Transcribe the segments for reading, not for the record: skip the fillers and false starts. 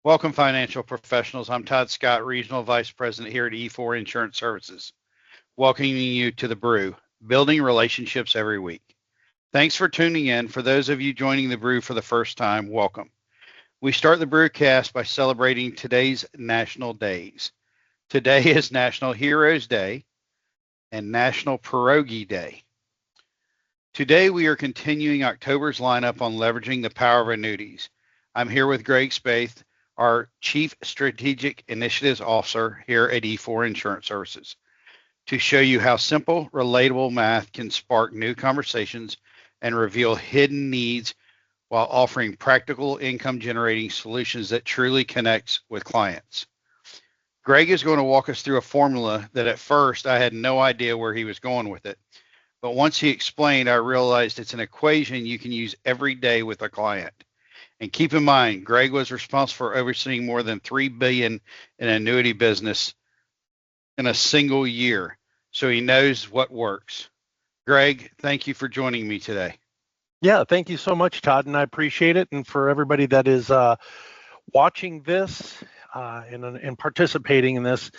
Welcome, financial professionals. I'm Todd Scott, Regional Vice President here at E4 Insurance Services, welcoming you to the Brew, building relationships every week. Thanks for tuning in. For those of you joining the Brew for the first time, welcome. We start the Brewcast by celebrating today's national days. Today is National Heroes Day and National Pierogi Day. Today, we are continuing October's lineup on leveraging the power of annuities. I'm here with Greg Spaeth, our Chief Strategic Initiatives Officer here at E4 Insurance Services, to show you how simple, relatable math can spark new conversations and reveal hidden needs while offering practical income-generating solutions that truly connects with clients. Greg is going to walk us through a formula that at first I had no idea where he was going with it. But once he explained, I realized it's an equation you can use every day with a client. And keep in mind, Greg was responsible for overseeing more than $3 billion in annuity business in a single year, so he knows what works. Greg, thank you for joining me today. Yeah, thank you so much, Todd, and I appreciate it. And for everybody that is watching this and participating in this,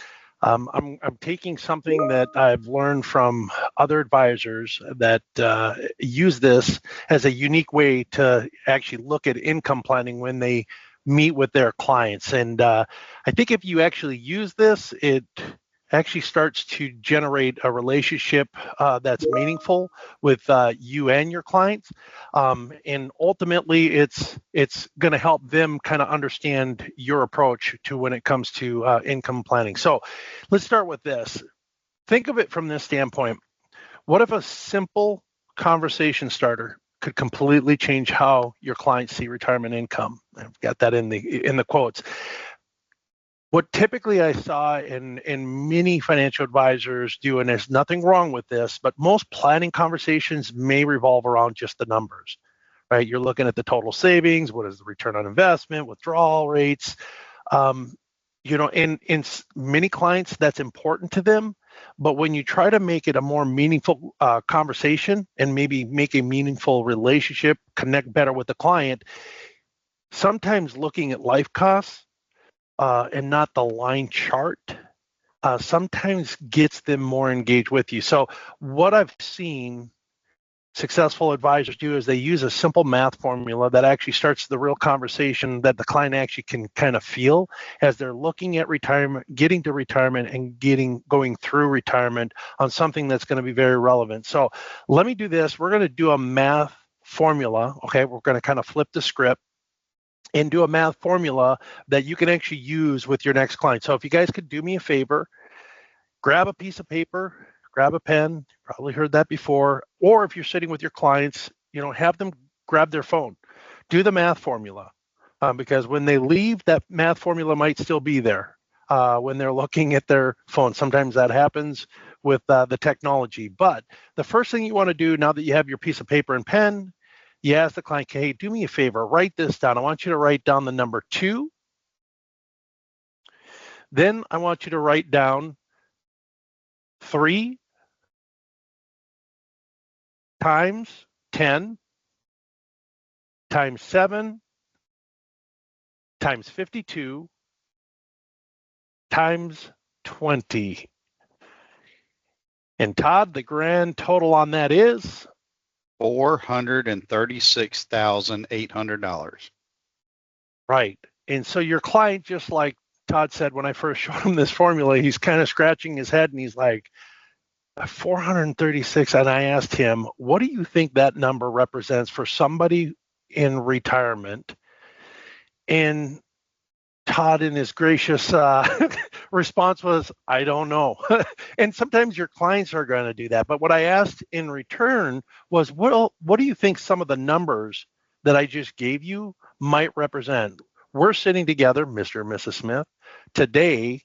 I'm taking something that I've learned from other advisors that use this as a unique way to actually look at income planning when they meet with their clients. And I think if you actually use this, it actually starts to generate a relationship that's meaningful with you and your clients. And ultimately, it's going to help them kind of understand your approach to when it comes to income planning. So let's start with this. Think of it from this standpoint. What if a simple conversation starter could completely change how your clients see retirement income? I've got that in the quotes. What typically I saw in many financial advisors do, and there's nothing wrong with this, but most planning conversations may revolve around just the numbers, right? You're looking at the total savings, what is the return on investment, withdrawal rates. In many clients, that's important to them. But when you try to make it a more meaningful conversation and maybe make a meaningful relationship, connect better with the client, sometimes looking at life costs and not the line chart sometimes gets them more engaged with you. So what I've seen successful advisors do is they use a simple math formula that actually starts the real conversation that the client actually can kind of feel as they're looking at retirement, getting to retirement, and going through retirement on something that's going to be very relevant. So let me do this. We're going to do a math formula. Okay, we're going to kind of flip the script and do a math formula that you can actually use with your next client. So if you guys could do me a favor, grab a piece of paper, grab a pen, probably heard that before, or if you're sitting with your clients, have them grab their phone, do the math formula, because when they leave, that math formula might still be there when they're looking at their phone. Sometimes that happens with the technology. But the first thing you want to do now that you have your piece of paper and pen, you ask the client, hey, do me a favor, write this down. I want you to write down the number 2. Then I want you to write down 3 times 10 times 7 times 52 times 20. And Todd, the grand total on that is $436,800. Right. And so your client, just like Todd said when I first showed him this formula, he's kind of scratching his head and he's like, 436. And I asked him, what do you think that number represents for somebody in retirement? And Todd, in his gracious response was, I don't know. And sometimes your clients are going to do that. But what I asked in return was, what do you think some of the numbers that I just gave you might represent? We're sitting together, Mr. and Mrs. Smith, today,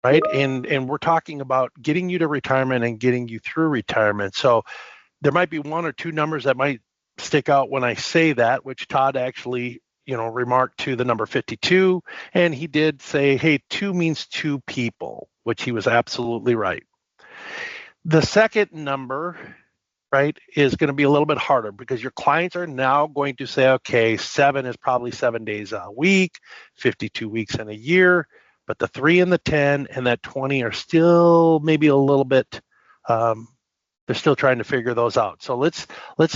right? And we're talking about getting you to retirement and getting you through retirement. So there might be 1 or 2 numbers that might stick out when I say that, which Todd actually remarked to the number 52. And he did say, hey, 2 means 2 people, which he was absolutely right. The second number right, is going to be a little bit harder because your clients are now going to say, okay, 7 is probably 7 days a week, 52 weeks in a year, but the 3 and the 10 and that 20 are still maybe a little bit, they're still trying to figure those out. So let's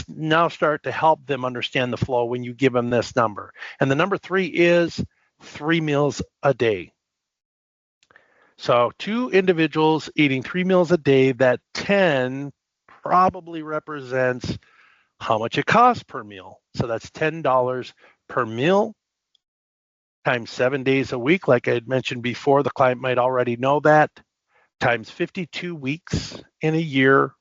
now start to help them understand the flow when you give them this number. And the number 3 is 3 meals a day. So 2 individuals eating 3 meals a day, that 10 probably represents how much it costs per meal. So that's $10 per meal times 7 days a week. Like I had mentioned before, the client might already know that, times 52 weeks in a year.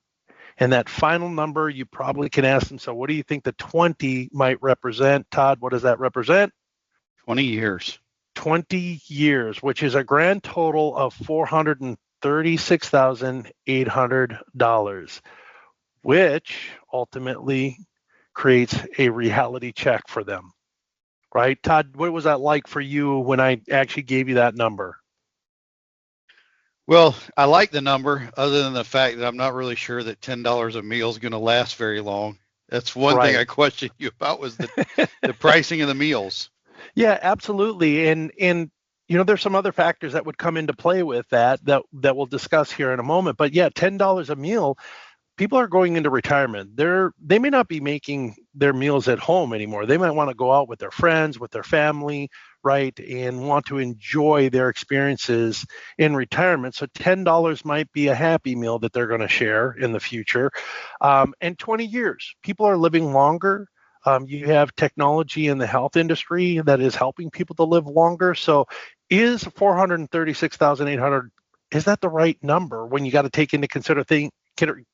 And that final number, you probably can ask them, so what do you think the 20 might represent? Todd, what does that represent? 20 years. 20 years, which is a grand total of $436,800, which ultimately creates a reality check for them, right? Todd, what was that like for you when I actually gave you that number? Well, I like the number, other than the fact that I'm not really sure that $10 a meal is going to last very long. That's one thing I questioned you about, was the pricing of the meals. Yeah, absolutely. And there's some other factors that would come into play with that we'll discuss here in a moment. But yeah, $10 a meal, people are going into retirement. They may not be making their meals at home anymore. They might want to go out with their friends, with their family, right, and want to enjoy their experiences in retirement. So $10 might be a happy meal that they're going to share in the future. And 20 years, people are living longer. You have technology in the health industry that is helping people to live longer. So is 436,800, is that the right number when you got to take into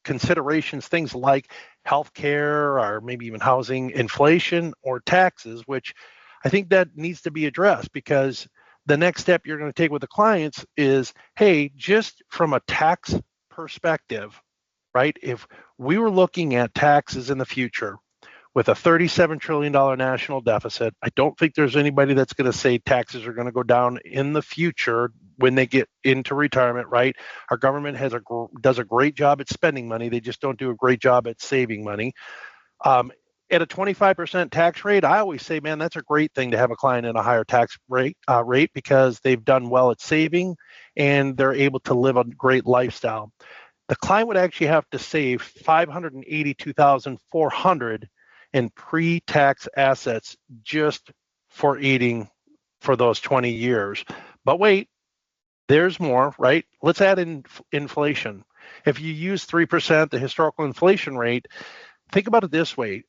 considerations things like healthcare or maybe even housing, inflation, or taxes, which I think that needs to be addressed, because the next step you're going to take with the clients is, hey, just from a tax perspective, right? If we were looking at taxes in the future with a $37 trillion national deficit, I don't think there's anybody that's going to say taxes are going to go down in the future when they get into retirement, right? Our government does a great job at spending money. They just don't do a great job at saving money. At a 25% tax rate, I always say, man, that's a great thing to have a client in a higher tax rate because they've done well at saving and they're able to live a great lifestyle. The client would actually have to save $582,400 in pre-tax assets just for eating for those 20 years. But wait, there's more, right? Let's add in inflation. If you use 3%, the historical inflation rate, think about it this way.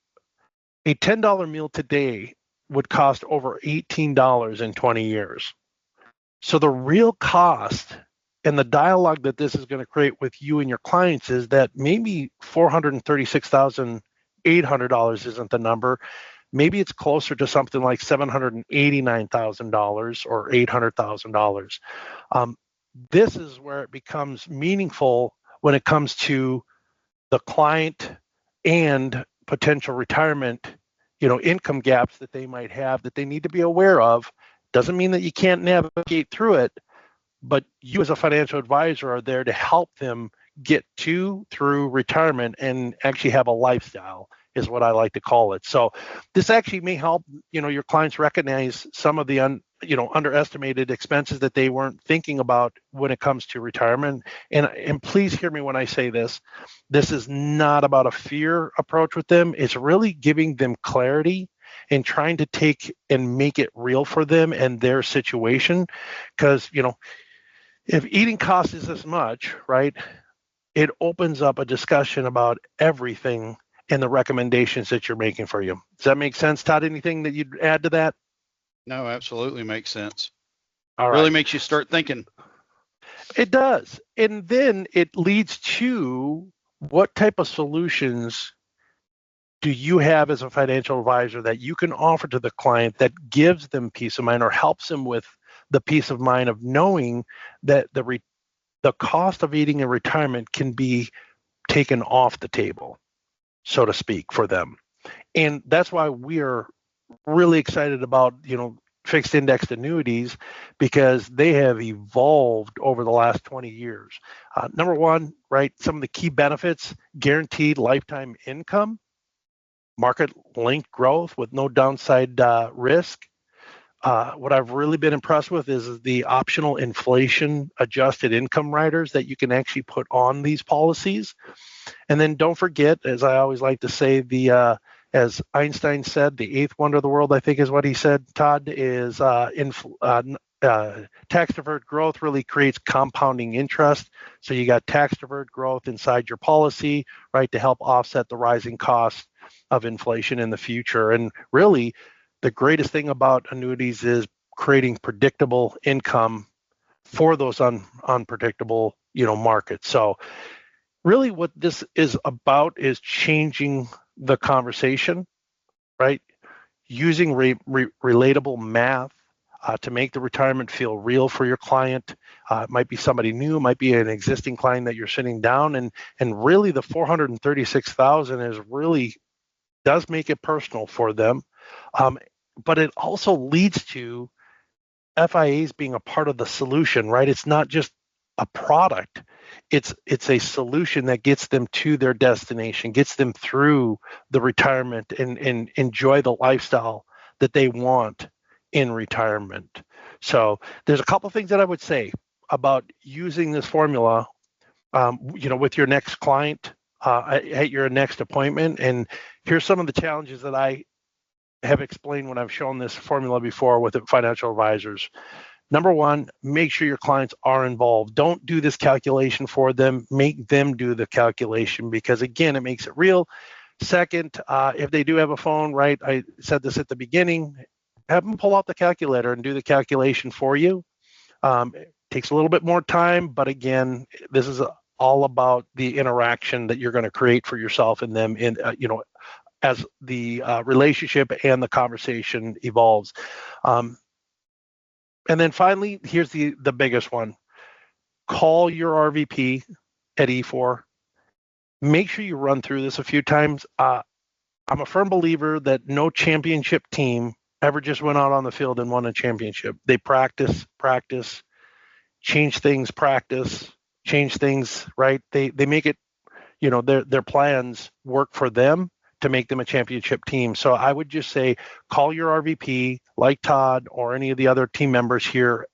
A $10 meal today would cost over $18 in 20 years. So the real cost and the dialogue that this is going to create with you and your clients is that maybe $436,800 isn't the number. Maybe it's closer to something like $789,000 or $800,000. This is where it becomes meaningful when it comes to the client and potential retirement, income gaps that they might have that they need to be aware of. Doesn't mean that you can't navigate through it, but you as a financial advisor are there to help them get through retirement and actually have a lifestyle, is what I like to call it. So this actually may help, your clients recognize some of the underestimated expenses that they weren't thinking about when it comes to retirement. And please hear me when I say this. This is not about a fear approach with them. It's really giving them clarity and trying to take and make it real for them and their situation. Because, if eating costs this much, right, it opens up a discussion about everything and the recommendations that you're making for you. Does that make sense, Todd? Anything that you'd add to that? No, absolutely makes sense. All right. Really makes you start thinking. It does. And then it leads to, what type of solutions do you have as a financial advisor that you can offer to the client that gives them peace of mind or helps them with the peace of mind of knowing that the cost of eating in retirement can be taken off the table, so to speak, for them. And that's why we are really excited about, fixed indexed annuities because they have evolved over the last 20 years. Number one, right, some of the key benefits: guaranteed lifetime income, market linked growth with no downside risk. What I've really been impressed with is the optional inflation adjusted income riders that you can actually put on these policies. And then don't forget, as I always like to say, as Einstein said, the eighth wonder of the world, I think is what he said, Todd, is tax deferred growth really creates compounding interest. So you got tax deferred growth inside your policy, right, to help offset the rising costs of inflation in the future. And really, the greatest thing about annuities is creating predictable income for those unpredictable, markets. So really what this is about is changing the conversation, right? Using relatable math to make the retirement feel real for your client. It might be somebody new, it might be an existing client that you're sitting down, and really the 436,000 is really does make it personal for them. But it also leads to FIAs being a part of the solution, right? It's not just a product. It's a solution that gets them to their destination, gets them through the retirement and enjoy the lifestyle that they want in retirement. So there's a couple of things that I would say about using this formula, with your next client at your next appointment. And here's some of the challenges that I have explained when I've shown this formula before with financial advisors. Number one, make sure your clients are involved. Don't do this calculation for them. Make them do the calculation because, again, it makes it real. Second, if they do have a phone, right, I said this at the beginning, have them pull out the calculator and do the calculation for you. It takes a little bit more time, but again, this is all about the interaction that you're going to create for yourself and them as the relationship and the conversation evolves. And then finally, here's the biggest one. Call your RVP at E4. Make sure you run through this a few times. I'm a firm believer that no championship team ever just went out on the field and won a championship. They practice, change things, change things, right? They make it, their plans work for them to make them a championship team. So I would just say, call your RVP like Todd or any of the other team members here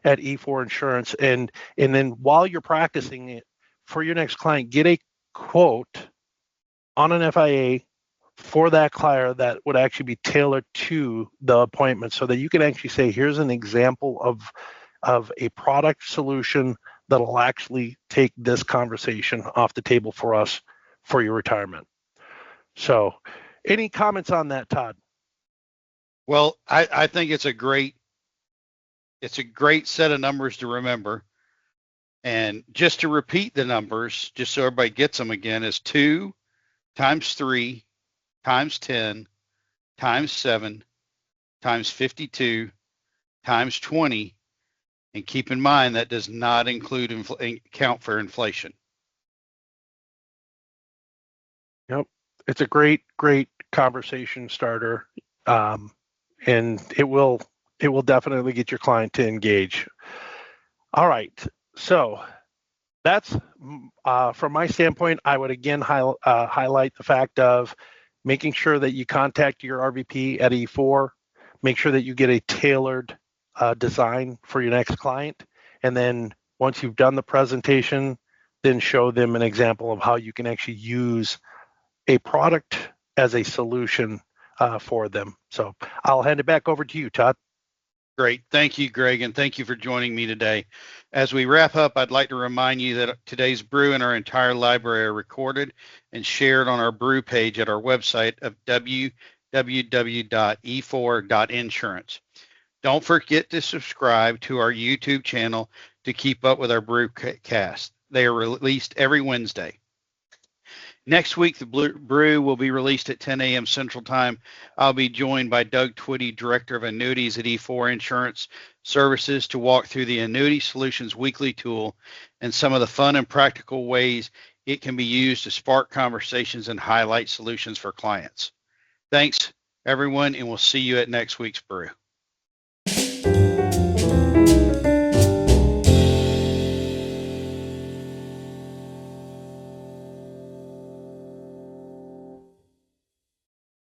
at E4 Insurance. And then while you're practicing it for your next client, get a quote on an FIA for that client that would actually be tailored to the appointment so that you can actually say, here's an example of a product solution that'll actually take this conversation off the table for us for your retirement. So any comments on that, Todd? Well, I think it's a great set of numbers to remember. And just to repeat the numbers, just so everybody gets them again, is 2 times 3 times 10 times 7 times 52 times 20. And keep in mind that does not include count for inflation. Yep. It's a great conversation starter. And it will definitely get your client to engage. All right. So that's from my standpoint, I would again highlight the fact of making sure that you contact your RVP at E4, make sure that you get a tailored design for your next client. And then once you've done the presentation, then show them an example of how you can actually use a product as a solution for them. So I'll hand it back over to you, Todd. Great. Thank you, Greg, and thank you for joining me today. As we wrap up, I'd like to remind you that today's brew and our entire library are recorded and shared on our brew page at our website of www.e4.insurance. Don't forget to subscribe to our YouTube channel to keep up with our brewcast. They are released every Wednesday. Next week, the brew will be released at 10 a.m. Central Time. I'll be joined by Doug Twitty, Director of Annuities at E4 Insurance Services, to walk through the Annuity Solutions Weekly Tool and some of the fun and practical ways it can be used to spark conversations and highlight solutions for clients. Thanks, everyone, and we'll see you at next week's brew.